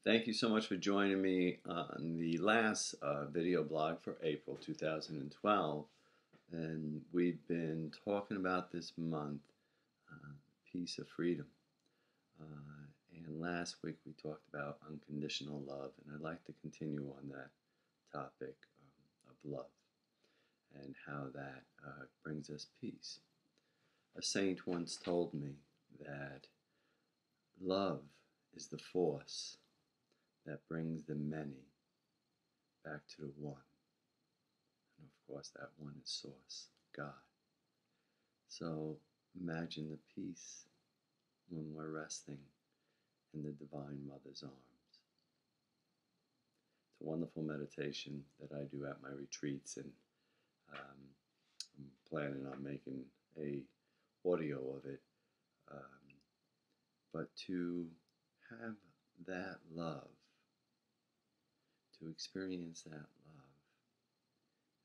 Thank you so much for joining me on the last video blog for April 2012. And we've been talking about this month, Piece of Freedom. And last week we talked about unconditional love, and I'd like to continue on that topic of love and how that brings us peace. A saint once told me that love is the force that brings the many back to the one. And of course, that one is Source, God. So imagine the peace when we're resting in the Divine Mother's arms. It's a wonderful meditation that I do at my retreats, and I'm planning on making a audio of it. But to have that love, to experience that love,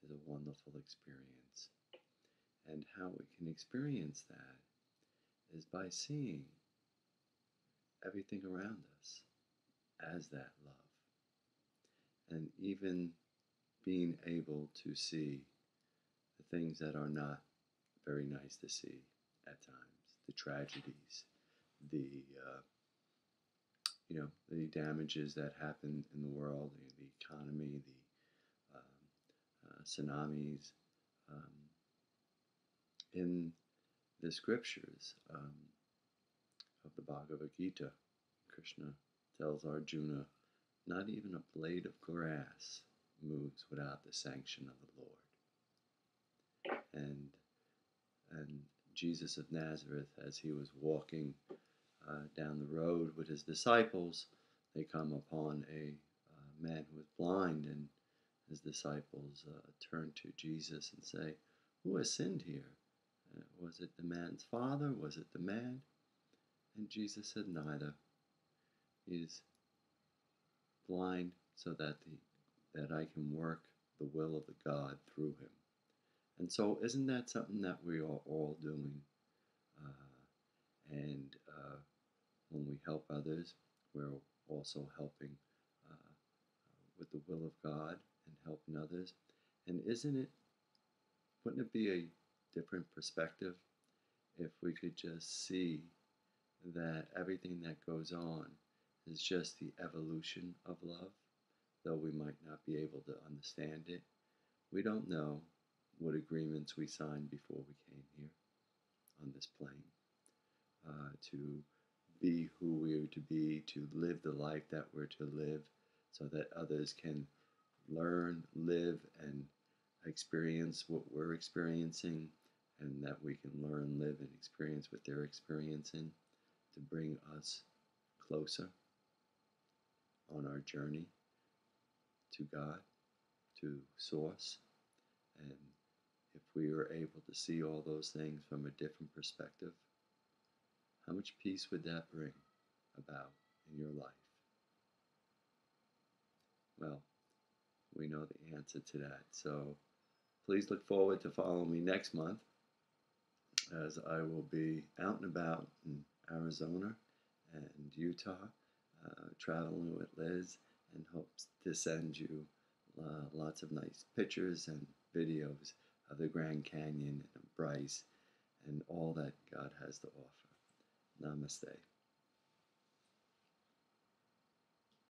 is a wonderful experience. And how we can experience that is by seeing everything around us as that love. And even being able to see the things that are not very nice to see at times, the tragedies, the the damages that happen in the world, the economy, the tsunamis. In the scriptures of the Bhagavad Gita, Krishna tells Arjuna, not even a blade of grass moves without the sanction of the Lord. And Jesus of Nazareth, as he was walking down the road with his disciples, they come upon a man who was blind, and his disciples turn to Jesus and say, "Who has sinned here? Was it the man's father? Was it the man?" And Jesus said, "Neither. He is blind so that I can work the will of the God through him." And so, isn't that something that we are all doing? And when we help others, we're also helping with the will of God and helping others. And wouldn't it be a different perspective if we could just see that everything that goes on is just the evolution of love, though we might not be able to understand it? We don't know what agreements we signed before we came here on this plane, to be who we're to be, to live the life that we're to live, so that others can learn, live, and experience what we're experiencing, and that we can learn, live, and experience what they're experiencing, to bring us closer on our journey to God, to Source. And if we are able to see all those things from a different perspective, how much peace would that bring about in your life? Well, we know the answer to that. So please look forward to following me next month, as I will be out and about in Arizona and Utah, traveling with Liz, and hopes to send you lots of nice pictures and videos of the Grand Canyon and Bryce and all that God has to offer. Namaste.